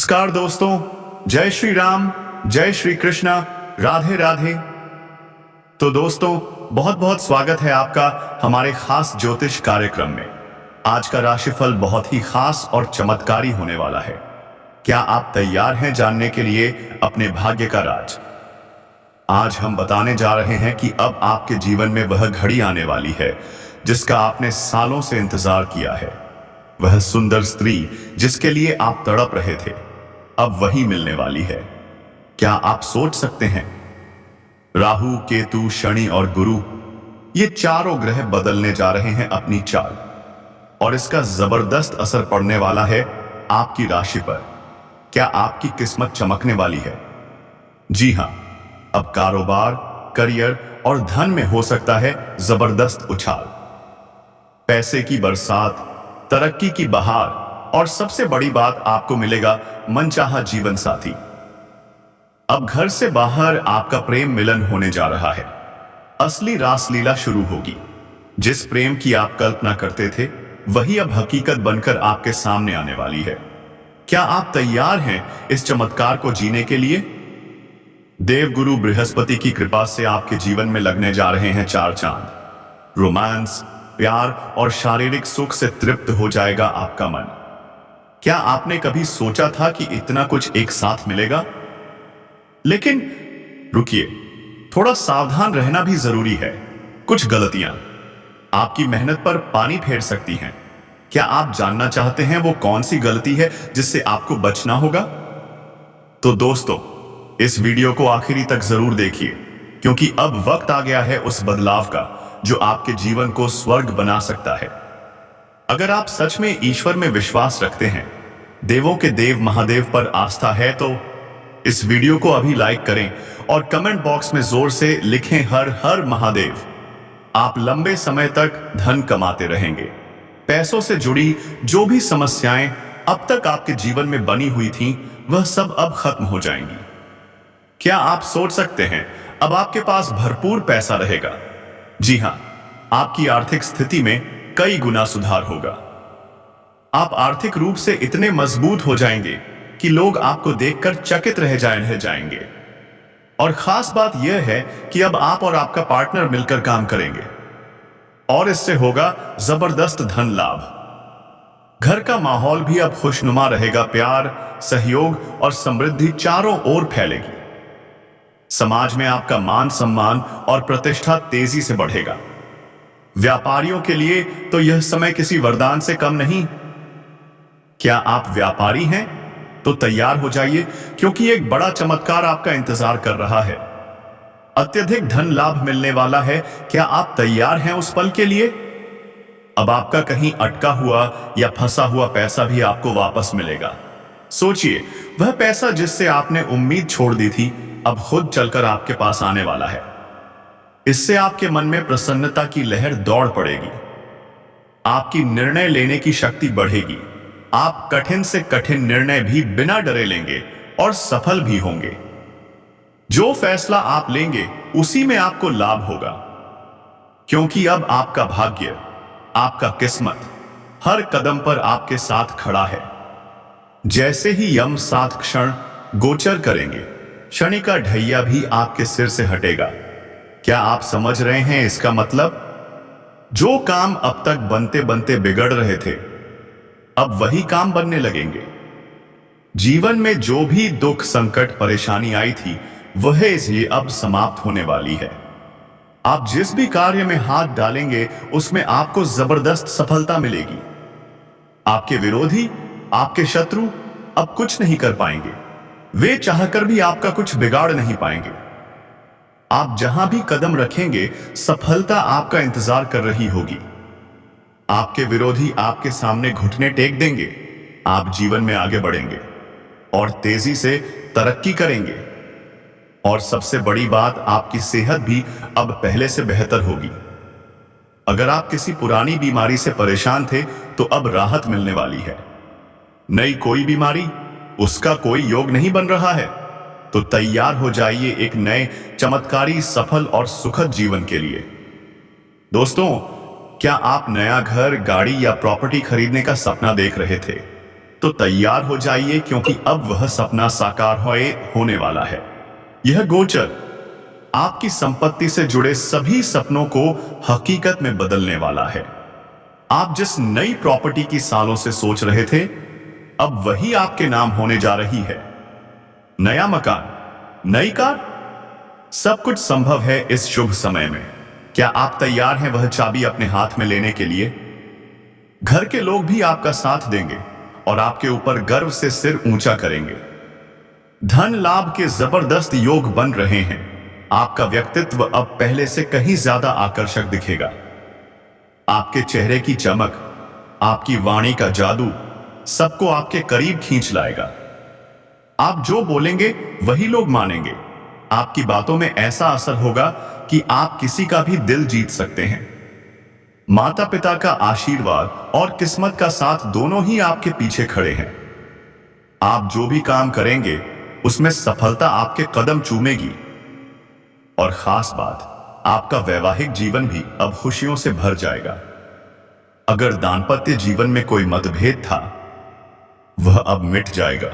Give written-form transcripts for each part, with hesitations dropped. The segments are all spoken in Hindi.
नमस्कार दोस्तों, जय श्री राम, जय श्री कृष्णा, राधे राधे। तो दोस्तों, बहुत बहुत स्वागत है आपका हमारे खास ज्योतिष कार्यक्रम में। आज का राशिफल बहुत ही खास और चमत्कारी होने वाला है। क्या आप तैयार हैं जानने के लिए अपने भाग्य का राज? आज हम बताने जा रहे हैं कि अब आपके जीवन में वह घड़ी आने वाली है जिसका आपने सालों से इंतजार किया है। वह सुंदर स्त्री जिसके लिए आप तड़प रहे थे, अब वही मिलने वाली है। क्या आप सोच सकते हैं? राहु, केतु, शनि और गुरु, ये चारों ग्रह बदलने जा रहे हैं अपनी चाल, और इसका जबरदस्त असर पड़ने वाला है आपकी राशि पर। क्या आपकी किस्मत चमकने वाली है? जी हां, अब कारोबार, करियर और धन में हो सकता है जबरदस्त उछाल। पैसे की बरसात, तरक्की की बहार, और सबसे बड़ी बात, आपको मिलेगा मनचाहा जीवन साथी। अब घर से बाहर आपका प्रेम मिलन होने जा रहा है। असली रासलीला शुरू होगी। जिस प्रेम की आप कल्पना करते थे, वही अब हकीकत बनकर आपके सामने आने वाली है। क्या आप तैयार हैं इस चमत्कार को जीने के लिए? देवगुरु बृहस्पति की कृपा से आपके जीवन में लगने जा रहे हैं चार चांद। रोमांस, प्यार और शारीरिक सुख से तृप्त हो जाएगा आपका मन। क्या आपने कभी सोचा था कि इतना कुछ एक साथ मिलेगा? लेकिन रुकिए, थोड़ा सावधान रहना भी जरूरी है। कुछ गलतियां आपकी मेहनत पर पानी फेर सकती हैं। क्या आप जानना चाहते हैं वो कौन सी गलती है जिससे आपको बचना होगा? तो दोस्तों, इस वीडियो को आखिरी तक जरूर देखिए, क्योंकि अब वक्त आ गया है उस बदलाव का जो आपके जीवन को स्वर्ग बना सकता है। अगर आप सच में ईश्वर में विश्वास रखते हैं, देवों के देव महादेव पर आस्था है, तो इस वीडियो को अभी लाइक करें और कमेंट बॉक्स में जोर से लिखें हर हर महादेव। आप लंबे समय तक धन कमाते रहेंगे। पैसों से जुड़ी जो भी समस्याएं अब तक आपके जीवन में बनी हुई थीं, वह सब अब खत्म हो जाएंगी। क्या आप सोच सकते हैं अब आपके पास भरपूर पैसा रहेगा? जी हां, आपकी आर्थिक स्थिति में कई गुना सुधार होगा। आप आर्थिक रूप से इतने मजबूत हो जाएंगे कि लोग आपको देखकर चकित रह जाएंगे। और खास बात यह है कि अब आप और आपका पार्टनर मिलकर काम करेंगे, और इससे होगा जबरदस्त धन लाभ। घर का माहौल भी अब खुशनुमा रहेगा। प्यार, सहयोग और समृद्धि चारों ओर फैलेगी। समाज में आपका मान सम्मान और प्रतिष्ठा तेजी से बढ़ेगा। व्यापारियों के लिए तो यह समय किसी वरदान से कम नहीं। क्या आप व्यापारी हैं? तो तैयार हो जाइए, क्योंकि एक बड़ा चमत्कार आपका इंतजार कर रहा है। अत्यधिक धन लाभ मिलने वाला है। क्या आप तैयार हैं उस पल के लिए? अब आपका कहीं अटका हुआ या फंसा हुआ पैसा भी आपको वापस मिलेगा। सोचिए, वह पैसा जिससे आपने उम्मीद छोड़ दी थी, अब खुद चलकर आपके पास आने वाला है। इससे आपके मन में प्रसन्नता की लहर दौड़ पड़ेगी। आपकी निर्णय लेने की शक्ति बढ़ेगी। आप कठिन से कठिन निर्णय भी बिना डरे लेंगे और सफल भी होंगे। जो फैसला आप लेंगे, उसी में आपको लाभ होगा, क्योंकि अब आपका भाग्य, आपका किस्मत हर कदम पर आपके साथ खड़ा है। जैसे ही यम 7 क्षण गोचर करेंगे, शनि का ढैया भी आपके सिर से हटेगा। क्या आप समझ रहे हैं इसका मतलब? जो काम अब तक बनते बनते बिगड़ रहे थे, अब वही काम बनने लगेंगे। जीवन में जो भी दुख, संकट, परेशानी आई थी, वह ये अब समाप्त होने वाली है। आप जिस भी कार्य में हाथ डालेंगे, उसमें आपको जबरदस्त सफलता मिलेगी। आपके विरोधी, आपके शत्रु अब कुछ नहीं कर पाएंगे। वे चाहकर भी आपका कुछ बिगाड़ नहीं पाएंगे। आप जहां भी कदम रखेंगे, सफलता आपका इंतजार कर रही होगी। आपके विरोधी आपके सामने घुटने टेक देंगे। आप जीवन में आगे बढ़ेंगे और तेजी से तरक्की करेंगे। और सबसे बड़ी बात, आपकी सेहत भी अब पहले से बेहतर होगी। अगर आप किसी पुरानी बीमारी से परेशान थे, तो अब राहत मिलने वाली है। नई कोई बीमारी, उसका कोई योग नहीं बन रहा है, तो तैयार हो जाइए एक नए चमत्कारी, सफल और सुखद जीवन के लिए। दोस्तों, क्या आप नया घर, गाड़ी या प्रॉपर्टी खरीदने का सपना देख रहे थे? तो तैयार हो जाइए, क्योंकि अब वह सपना साकार होने वाला है। यह गोचर आपकी संपत्ति से जुड़े सभी सपनों को हकीकत में बदलने वाला है। आप जिस नई प्रॉपर्टी की सालों से सोच रहे थे, अब वही आपके नाम होने जा रही है। नया मकान, नई कार, सब कुछ संभव है इस शुभ समय में। क्या आप तैयार हैं वह चाबी अपने हाथ में लेने के लिए? घर के लोग भी आपका साथ देंगे और आपके ऊपर गर्व से सिर ऊंचा करेंगे। धन लाभ के जबरदस्त योग बन रहे हैं। आपका व्यक्तित्व अब पहले से कहीं ज्यादा आकर्षक दिखेगा। आपके चेहरे की चमक, आपकी वाणी का जादू सबको आपके करीब खींच लाएगा। आप जो बोलेंगे वही लोग मानेंगे। आपकी बातों में ऐसा असर होगा कि आप किसी का भी दिल जीत सकते हैं। माता पिता का आशीर्वाद और किस्मत का साथ दोनों ही आपके पीछे खड़े हैं। आप जो भी काम करेंगे उसमें सफलता आपके कदम चूमेगी। और खास बात, आपका वैवाहिक जीवन भी अब खुशियों से भर जाएगा। अगर दांपत्य जीवन में कोई मतभेद था, वह अब मिट जाएगा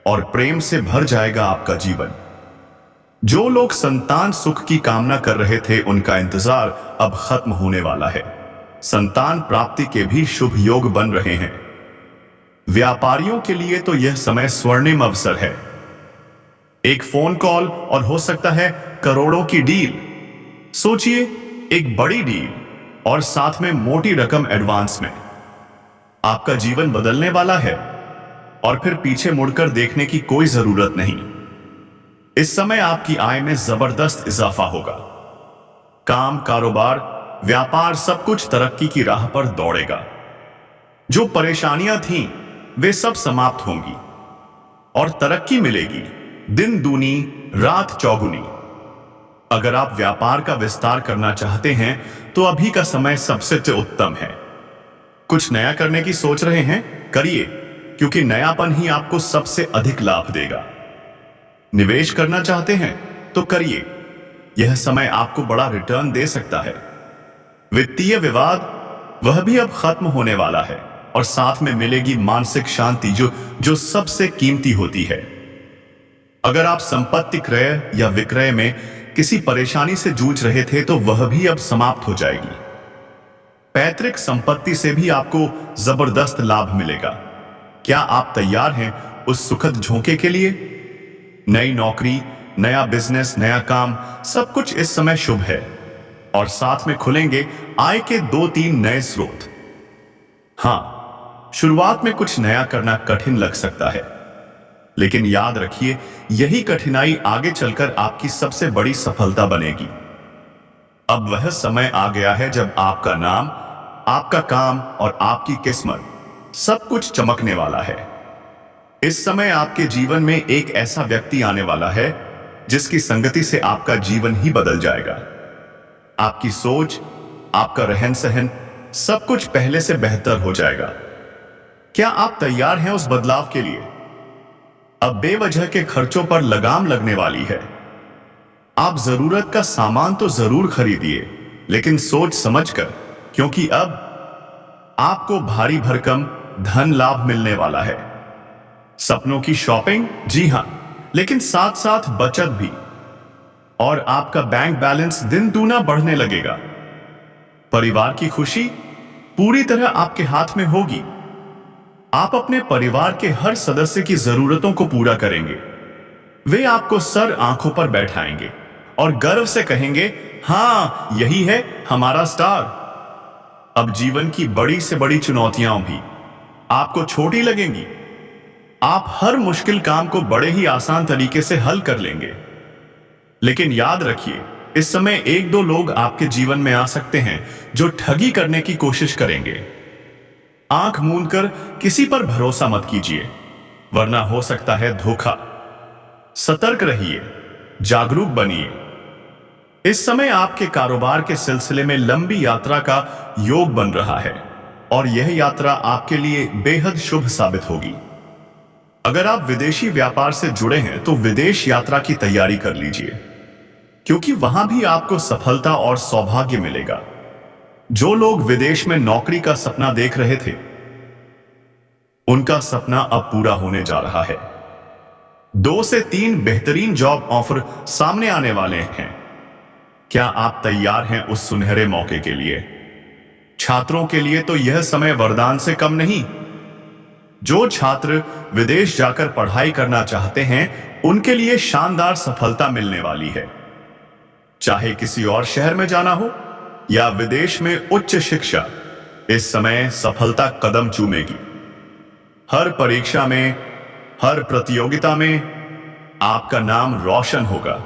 और प्रेम से भर जाएगा आपका जीवन। जो लोग संतान सुख की कामना कर रहे थे, उनका इंतजार अब खत्म होने वाला है। संतान प्राप्ति के भी शुभ योग बन रहे हैं। व्यापारियों के लिए तो यह समय स्वर्णिम अवसर है। एक फोन कॉल और हो सकता है करोड़ों की डील। सोचिए, एक बड़ी डील और साथ में मोटी रकम एडवांस में। आपका जीवन बदलने वाला है और फिर पीछे मुड़कर देखने की कोई जरूरत नहीं। इस समय आपकी आय में जबरदस्त इजाफा होगा। काम, कारोबार, व्यापार सब कुछ तरक्की की राह पर दौड़ेगा। जो परेशानियां थीं, वे सब समाप्त होंगी और तरक्की मिलेगी, दिन दूनी रात चौगुनी। अगर आप व्यापार का विस्तार करना चाहते हैं तो अभी का समय सबसे उत्तम है। कुछ नया करने की सोच रहे हैं, करिए, क्योंकि नयापन ही आपको सबसे अधिक लाभ देगा। निवेश करना चाहते हैं तो करिए, यह समय आपको बड़ा रिटर्न दे सकता है। वित्तीय विवाद, वह भी अब खत्म होने वाला है और साथ में मिलेगी मानसिक शांति, जो सबसे कीमती होती है। अगर आप संपत्ति क्रय या विक्रय में किसी परेशानी से जूझ रहे थे तो वह भी अब समाप्त हो जाएगी। पैतृक संपत्ति से भी आपको जबरदस्त लाभ मिलेगा। क्या आप तैयार हैं उस सुखद झोंके के लिए? नई नौकरी, नया बिजनेस, नया काम, सब कुछ इस समय शुभ है और साथ में खुलेंगे आय के 2-3 नए स्रोत। हां, शुरुआत में कुछ नया करना कठिन लग सकता है, लेकिन याद रखिए, यही कठिनाई आगे चलकर आपकी सबसे बड़ी सफलता बनेगी। अब वह समय आ गया है जब आपका नाम, आपका काम और आपकी किस्मत सब कुछ चमकने वाला है। इस समय आपके जीवन में एक ऐसा व्यक्ति आने वाला है जिसकी संगति से आपका जीवन ही बदल जाएगा। आपकी सोच, आपका रहन सहन, सब कुछ पहले से बेहतर हो जाएगा। क्या आप तैयार हैं उस बदलाव के लिए? अब बेवजह के खर्चों पर लगाम लगने वाली है। आप जरूरत का सामान तो जरूर खरीदिए, लेकिन सोच समझकर, क्योंकि अब आपको भारी भरकम धन लाभ मिलने वाला है। सपनों की शॉपिंग, जी हां, लेकिन साथ साथ बचत भी। और आपका बैंक बैलेंस दिन दूना बढ़ने लगेगा। परिवार की खुशी पूरी तरह आपके हाथ में होगी। आप अपने परिवार के हर सदस्य की जरूरतों को पूरा करेंगे। वे आपको सर आंखों पर बैठाएंगे और गर्व से कहेंगे, हां, यही है हमारा स्टार। अब जीवन की बड़ी से बड़ी चुनौतियां भी आपको छोटी लगेंगी। आप हर मुश्किल काम को बड़े ही आसान तरीके से हल कर लेंगे। लेकिन याद रखिए, इस समय 1-2 लोग आपके जीवन में आ सकते हैं जो ठगी करने की कोशिश करेंगे। आंख मूंदकर किसी पर भरोसा मत कीजिए, वरना हो सकता है धोखा। सतर्क रहिए, जागरूक बनिए। इस समय आपके कारोबार के सिलसिले में लंबी यात्रा का योग बन रहा है और यह यात्रा आपके लिए बेहद शुभ साबित होगी। अगर आप विदेशी व्यापार से जुड़े हैं तो विदेश यात्रा की तैयारी कर लीजिए, क्योंकि वहां भी आपको सफलता और सौभाग्य मिलेगा। जो लोग विदेश में नौकरी का सपना देख रहे थे, उनका सपना अब पूरा होने जा रहा है। 2 से 3 बेहतरीन जॉब ऑफर सामने आने वाले हैं। क्या आप तैयार हैं उस सुनहरे मौके के लिए? छात्रों के लिए तो यह समय वरदान से कम नहीं। जो छात्र विदेश जाकर पढ़ाई करना चाहते हैं, उनके लिए शानदार सफलता मिलने वाली है। चाहे किसी और शहर में जाना हो या विदेश में उच्च शिक्षा, इस समय सफलता कदम चूमेगी। हर परीक्षा में, हर प्रतियोगिता में आपका नाम रोशन होगा।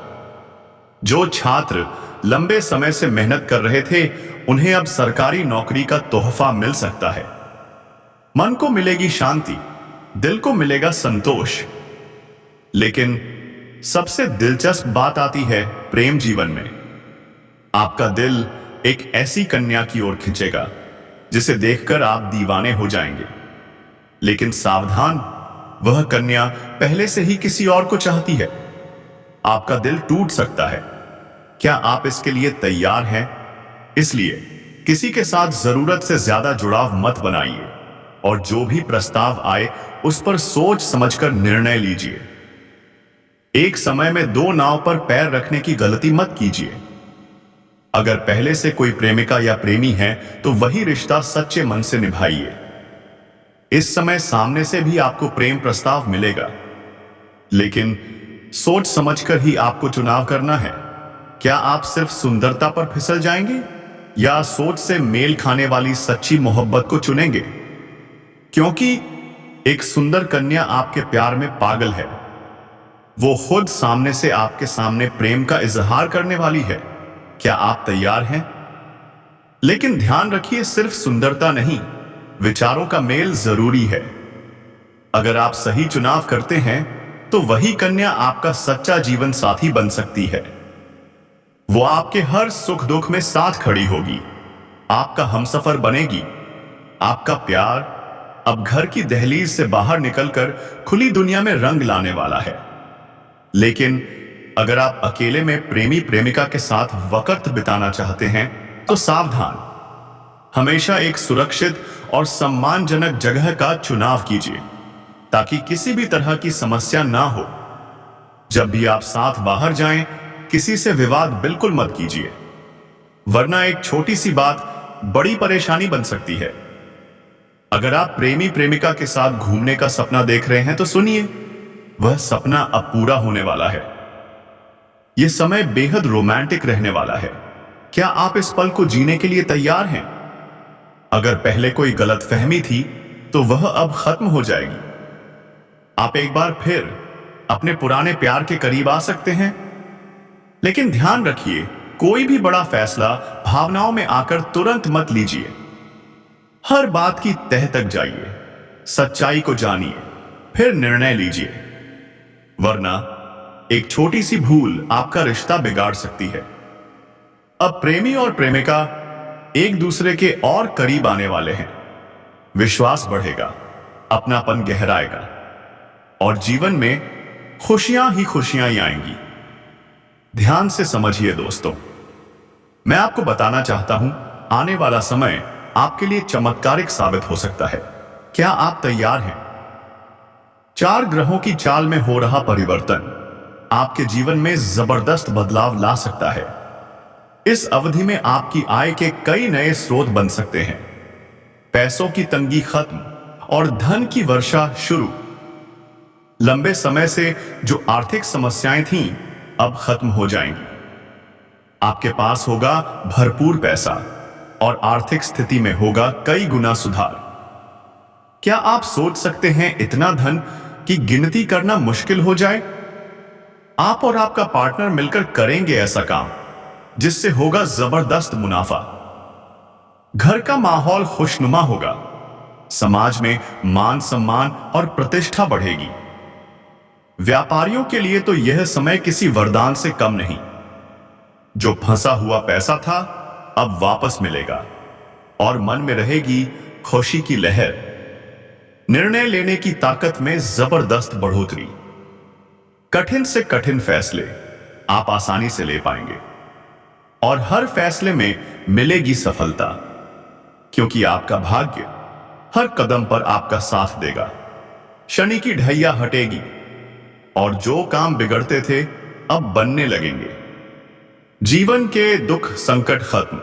जो छात्र लंबे समय से मेहनत कर रहे थे, उन्हें अब सरकारी नौकरी का तोहफा मिल सकता है। मन को मिलेगी शांति, दिल को मिलेगा संतोष। लेकिन सबसे दिलचस्प बात आती है प्रेम जीवन में। आपका दिल एक ऐसी कन्या की ओर खिंचेगा जिसे देखकर आप दीवाने हो जाएंगे। लेकिन सावधान, वह कन्या पहले से ही किसी और को चाहती है। आपका दिल टूट सकता है। क्या आप इसके लिए तैयार हैं? इसलिए किसी के साथ जरूरत से ज्यादा जुड़ाव मत बनाइए और जो भी प्रस्ताव आए उस पर सोच समझकर निर्णय लीजिए। एक समय में 2 नाव पर पैर रखने की गलती मत कीजिए। अगर पहले से कोई प्रेमिका या प्रेमी है तो वही रिश्ता सच्चे मन से निभाइए। इस समय सामने से भी आपको प्रेम प्रस्ताव मिलेगा, लेकिन सोच समझकर ही आपको चुनाव करना है। क्या आप सिर्फ सुंदरता पर फिसल जाएंगे या सोच से मेल खाने वाली सच्ची मोहब्बत को चुनेंगे? क्योंकि एक सुंदर कन्या आपके प्यार में पागल है। वो खुद सामने से आपके सामने प्रेम का इजहार करने वाली है। क्या आप तैयार हैं? लेकिन ध्यान रखिए, सिर्फ सुंदरता नहीं, विचारों का मेल जरूरी है। अगर आप सही चुनाव करते हैं तो वही कन्या आपका सच्चा जीवन साथी बन सकती है। वो आपके हर सुख दुख में साथ खड़ी होगी, आपका हमसफर बनेगी। आपका प्यार अब घर की दहलीज से बाहर निकलकर खुली दुनिया में रंग लाने वाला है। लेकिन अगर आप अकेले में प्रेमी प्रेमिका के साथ वक्त बिताना चाहते हैं तो सावधान, हमेशा एक सुरक्षित और सम्मानजनक जगह का चुनाव कीजिए ताकि किसी भी तरह की समस्या ना हो। जब भी आप साथ बाहर जाएं, किसी से विवाद बिल्कुल मत कीजिए, वरना एक छोटी सी बात बड़ी परेशानी बन सकती है। अगर आप प्रेमी प्रेमिका के साथ घूमने का सपना देख रहे हैं तो सुनिए, वह सपना अब पूरा होने वाला है। यह समय बेहद रोमांटिक रहने वाला है। क्या आप इस पल को जीने के लिए तैयार हैं? अगर पहले कोई गलतफहमी थी तो वह अब खत्म हो जाएगी। आप एक बार फिर अपने पुराने प्यार के करीब आ सकते हैं। लेकिन ध्यान रखिए, कोई भी बड़ा फैसला भावनाओं में आकर तुरंत मत लीजिए। हर बात की तह तक जाइए, सच्चाई को जानिए, फिर निर्णय लीजिए, वरना एक छोटी सी भूल आपका रिश्ता बिगाड़ सकती है। अब प्रेमी और प्रेमिका एक दूसरे के और करीब आने वाले हैं। विश्वास बढ़ेगा, अपनापन गहराएगा और जीवन में खुशियां ही खुशियां ही आएंगी। ध्यान से समझिए दोस्तों, मैं आपको बताना चाहता हूं, आने वाला समय आपके लिए चमत्कारिक साबित हो सकता है। क्या आप तैयार हैं? 4 ग्रहों की चाल में हो रहा परिवर्तन आपके जीवन में जबरदस्त बदलाव ला सकता है। इस अवधि में आपकी आय के कई नए स्रोत बन सकते हैं। पैसों की तंगी खत्म और धन की वर्षा शुरू। लंबे समय से जो आर्थिक समस्याएं थीं, अब खत्म हो जाएंगी। आपके पास होगा भरपूर पैसा और आर्थिक स्थिति में होगा कई गुना सुधार। क्या आप सोच सकते हैं इतना धन की गिनती करना मुश्किल हो जाए? आप और आपका पार्टनर मिलकर करेंगे ऐसा काम जिससे होगा जबरदस्त मुनाफा। घर का माहौल खुशनुमा होगा, समाज में मान सम्मान और प्रतिष्ठा बढ़ेगी। व्यापारियों के लिए तो यह समय किसी वरदान से कम नहीं। जो फंसा हुआ पैसा था अब वापस मिलेगा और मन में रहेगी खुशी की लहर। निर्णय लेने की ताकत में जबरदस्त बढ़ोतरी। कठिन से कठिन फैसले आप आसानी से ले पाएंगे और हर फैसले में मिलेगी सफलता, क्योंकि आपका भाग्य हर कदम पर आपका साथ देगा। शनि की ढैया हटेगी और जो काम बिगड़ते थे अब बनने लगेंगे। जीवन के दुख संकट खत्म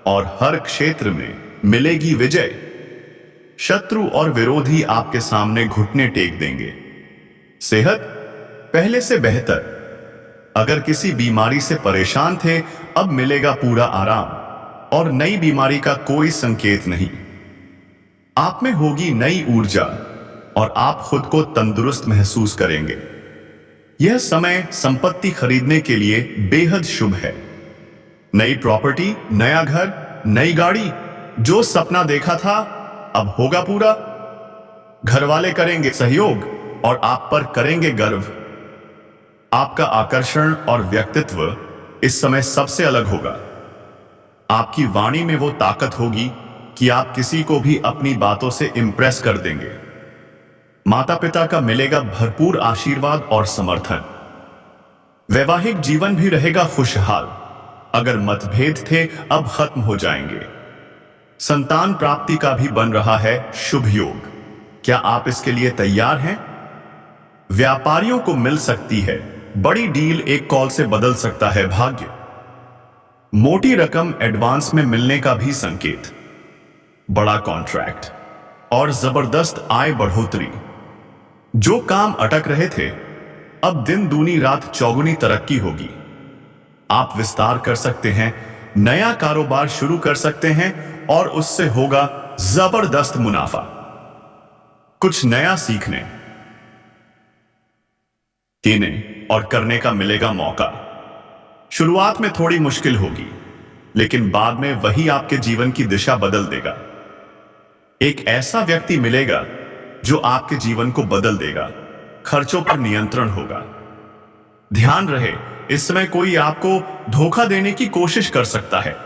और हर क्षेत्र में मिलेगी विजय। शत्रु और विरोधी आपके सामने घुटने टेक देंगे। सेहत पहले से बेहतर। अगर किसी बीमारी से परेशान थे, अब मिलेगा पूरा आराम और नई बीमारी का कोई संकेत नहीं। आप में होगी नई ऊर्जा और आप खुद को तंदुरुस्त महसूस करेंगे। यह समय संपत्ति खरीदने के लिए बेहद शुभ है। नई प्रॉपर्टी, नया घर, नई गाड़ी, जो सपना देखा था अब होगा पूरा। घर वाले करेंगे सहयोग और आप पर करेंगे गर्व। आपका आकर्षण और व्यक्तित्व इस समय सबसे अलग होगा। आपकी वाणी में वो ताकत होगी कि आप किसी को भी अपनी बातों से इंप्रेस कर देंगे। माता पिता का मिलेगा भरपूर आशीर्वाद और समर्थन। वैवाहिक जीवन भी रहेगा खुशहाल। अगर मतभेद थे अब खत्म हो जाएंगे। संतान प्राप्ति का भी बन रहा है शुभ योग। क्या आप इसके लिए तैयार हैं? व्यापारियों को मिल सकती है बड़ी डील, एक कॉल से बदल सकता है भाग्य। मोटी रकम एडवांस में मिलने का भी संकेत। बड़ा कॉन्ट्रैक्ट और जबरदस्त आय बढ़ोतरी। जो काम अटक रहे थे अब दिन दूनी रात चौगुनी तरक्की होगी। आप विस्तार कर सकते हैं, नया कारोबार शुरू कर सकते हैं और उससे होगा जबरदस्त मुनाफा। कुछ नया सीखने, कहने और करने का मिलेगा मौका। शुरुआत में थोड़ी मुश्किल होगी, लेकिन बाद में वही आपके जीवन की दिशा बदल देगा। एक ऐसा व्यक्ति मिलेगा जो आपके जीवन को बदल देगा। खर्चों पर नियंत्रण होगा। ध्यान रहे, इस समय कोई आपको धोखा देने की कोशिश कर सकता है।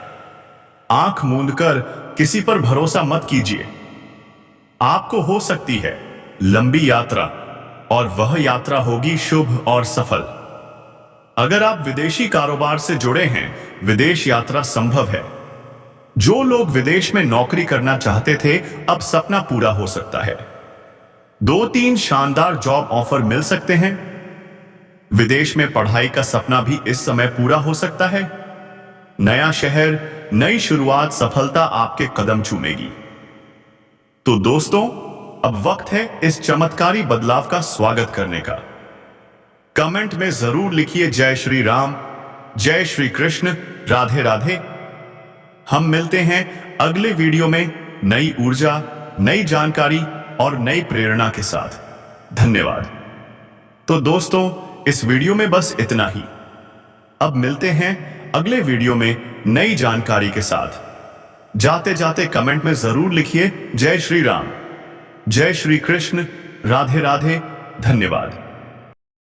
आंख मूंदकर किसी पर भरोसा मत कीजिए। आपको हो सकती है लंबी यात्रा और वह यात्रा होगी शुभ और सफल। अगर आप विदेशी कारोबार से जुड़े हैं, विदेश यात्रा संभव है। जो लोग विदेश में नौकरी करना चाहते थे, अब सपना पूरा हो सकता है। 2-3 शानदार जॉब ऑफर मिल सकते हैं। विदेश में पढ़ाई का सपना भी इस समय पूरा हो सकता है। नया शहर, नई शुरुआत, सफलता आपके कदम चूमेगी। तो दोस्तों, अब वक्त है इस चमत्कारी बदलाव का स्वागत करने का। कमेंट में जरूर लिखिए जय श्री राम, जय श्री कृष्ण, राधे राधे। हम मिलते हैं अगले वीडियो में नई ऊर्जा, नई जानकारी और नई प्रेरणा के साथ। धन्यवाद। तो दोस्तों, इस वीडियो में बस इतना ही। अब मिलते हैं अगले वीडियो में नई जानकारी के साथ। जाते जाते कमेंट में जरूर लिखिए जय श्री राम, जय श्री कृष्ण, राधे राधे। धन्यवाद।